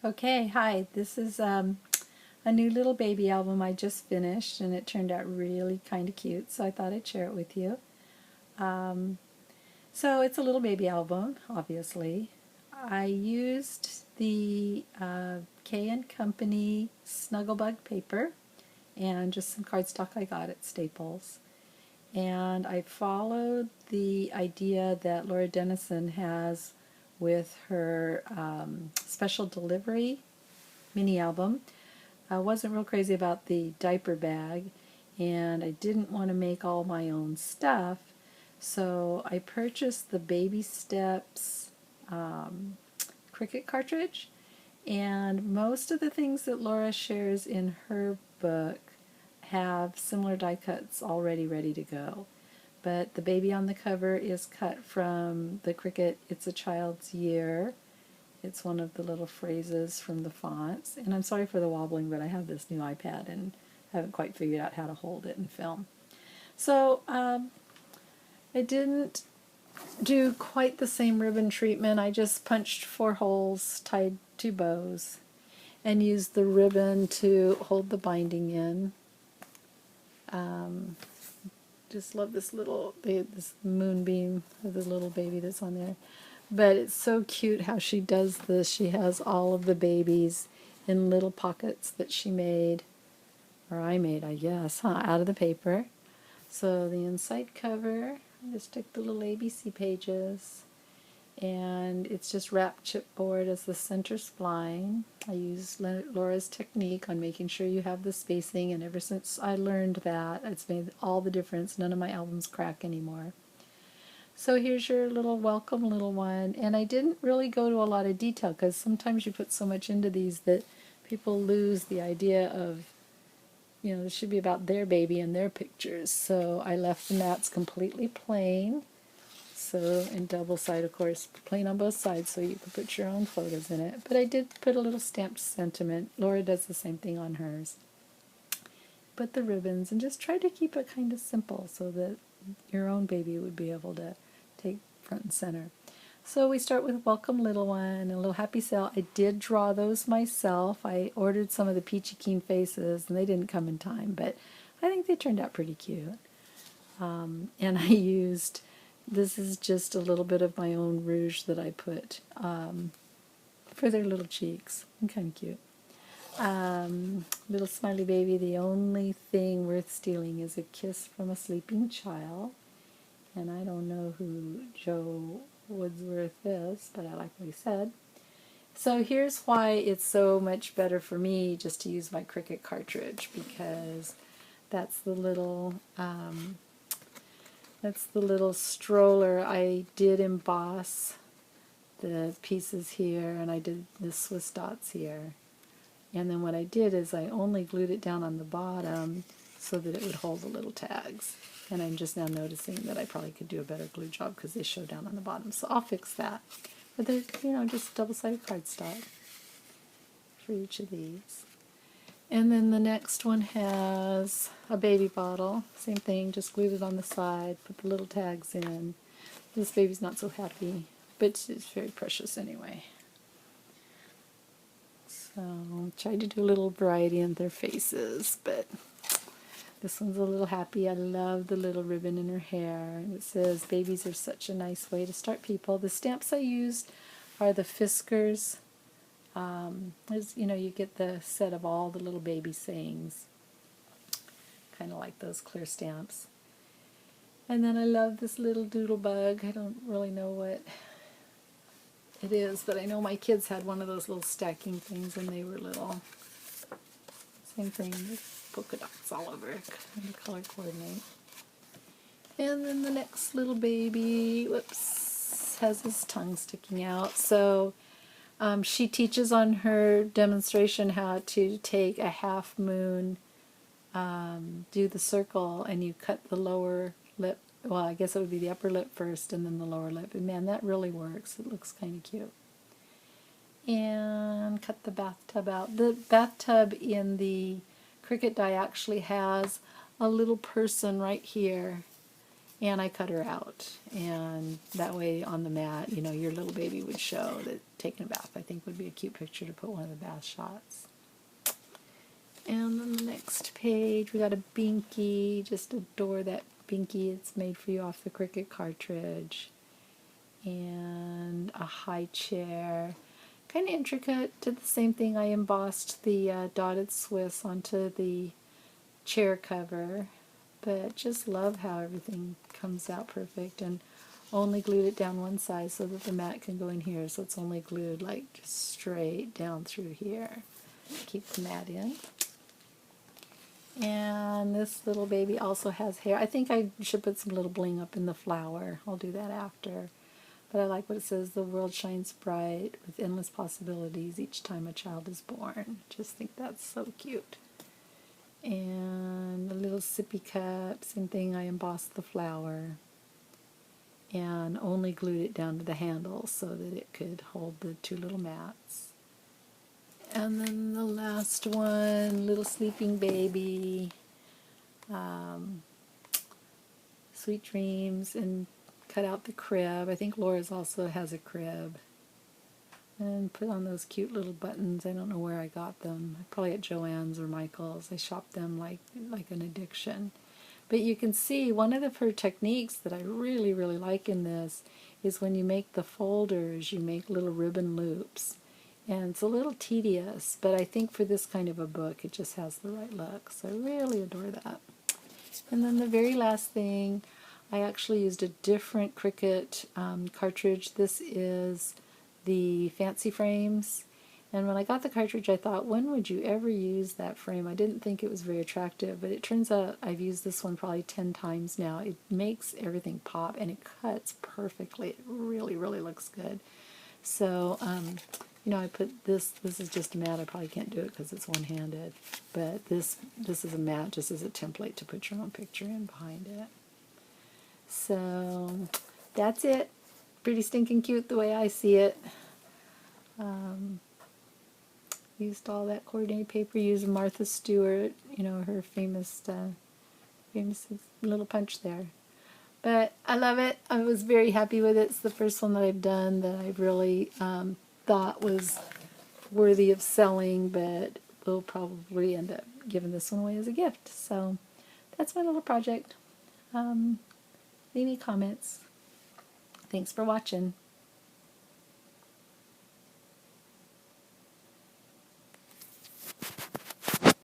Okay, hi. This is a new little baby album I just finished, and it turned out really kind of cute, so I thought I'd share it with you. Um, so it's a little baby album, obviously. I used the K&Company Snugglebug paper and just some cardstock I got at Staples. And I followed the idea that Laura Dennison has with her special delivery mini album. I wasn't real crazy about the diaper bag, and I didn't want to make all my own stuff, so I purchased the Baby Steps Cricut cartridge, and most of the things that Laura shares in her book have similar die cuts already ready to go. But the baby on the cover is cut from the Cricut It's a Child's Year. It's one of the little phrases from the fonts. And I'm sorry for the wobbling, but I have this new iPad and haven't quite figured out how to hold it and film. So I didn't do quite the same ribbon treatment. I just punched 4 holes, tied 2 bows, and used the ribbon to hold the binding in. Just love this this moonbeam of the little baby that's on there. But it's so cute how she does this. She has all of the babies in little pockets that she made, or I made, I guess, out of the paper. So the inside cover, I just took the little ABC pages, and it's just wrapped chipboard as the center spline. I used Laura's technique on making sure you have the spacing, and ever since I learned that, it's made all the difference. None of my albums crack anymore. So here's your little welcome little one, and I didn't really go to a lot of detail because sometimes you put so much into these that people lose the idea of, it should be about their baby and their pictures. So I left the mats completely plain. So in double side, of course, plain on both sides so you can put your own photos in it. But I did put a little stamped sentiment. Laura does the same thing on hers. Put the ribbons and just try to keep it kind of simple so that your own baby would be able to take front and center. So we start with Welcome Little One and a little Happy Sale. I did draw those myself. I ordered some of the Peachy Keen faces and they didn't come in time, but I think they turned out pretty cute. And I used, this is just a little bit of my own rouge that I put for their little cheeks. Kind of cute. Little smiley baby, the only thing worth stealing is a kiss from a sleeping child. And I don't know who Joe Woodsworth is, but I like what he said. So here's why it's so much better for me just to use my Cricut cartridge, because that's the little stroller. I did emboss the pieces here, and I did the Swiss dots here. And then what I did is I only glued it down on the bottom so that it would hold the little tags. And I'm just now noticing that I probably could do a better glue job because they show down on the bottom. So I'll fix that. But there's, just double-sided cardstock for each of these. And then the next one has a baby bottle. Same thing, just glued it on the side, put the little tags in. This baby's not so happy, but it's very precious anyway. So tried to do a little variety in their faces, but this one's a little happy. I love the little ribbon in her hair. And it says, babies are such a nice way to start people. The stamps I used are the Fiskars. You get the set of all the little baby sayings. Kind of like those clear stamps. And then I love this little doodle bug. I don't really know what it is, but I know my kids had one of those little stacking things when they were little. Same thing, with polka dots all over it, and color coordinate. And then the next little baby, whoops, has his tongue sticking out. So she teaches on her demonstration how to take a half moon, do the circle, and you cut the lower lip. Well, I guess it would be the upper lip first and then the lower lip. And man, that really works. It looks kind of cute. And cut the bathtub out. The bathtub in the Cricut die actually has a little person right here. and I cut her out. And that way on the mat, you know, your little baby would show that taking a bath, I think, would be a cute picture to put one of the bath shots. And then the next page, we got a binky. Just adore that binky. It's made for you off the Cricut cartridge. And a high chair. Kind of intricate. Did the same thing. I embossed the dotted Swiss onto the chair cover. But just love how everything comes out perfect. And only glued it down one side so that the mat can go in here. So it's only glued like just straight down through here. Keep the mat in. And this little baby also has hair. I think I should put some little bling up in the flower. I'll do that after. But I like what it says, the world shines bright with endless possibilities each time a child is born. Just think that's so cute. And a little sippy cup, same thing, I embossed the flower. And only glued it down to the handle so that it could hold the two little mats. And then the last one, little sleeping baby, sweet dreams, and cut out the crib. I think Laura's also has a crib. And put on those cute little buttons. I don't know where I got them. Probably at Joann's or Michael's. I shopped them like an addiction. But you can see one of her techniques that I really, really like in this is when you make the folders, you make little ribbon loops. And it's a little tedious, but I think for this kind of a book, it just has the right look. So I really adore that. And then the very last thing, I actually used a different Cricut cartridge. This is the Fancy Frames. And when I got the cartridge, I thought, when would you ever use that frame? I didn't think it was very attractive, but it turns out I've used this one probably 10 times now. It makes everything pop, and it cuts perfectly. It really, really looks good. So, you know, I put this is just a mat. I probably can't do it because it's one-handed, but this is a mat just as a template to put your own picture in behind it. So that's it. Pretty stinking cute the way I see it. Used all that coordinated paper, used Martha Stewart, you know, her famous little punch there. But I love it. I was very happy with it. It's the first one that I've done that I really thought was worthy of selling, but we'll probably end up giving this one away as a gift. So that's my little project. Leave me comments. Thanks for watching.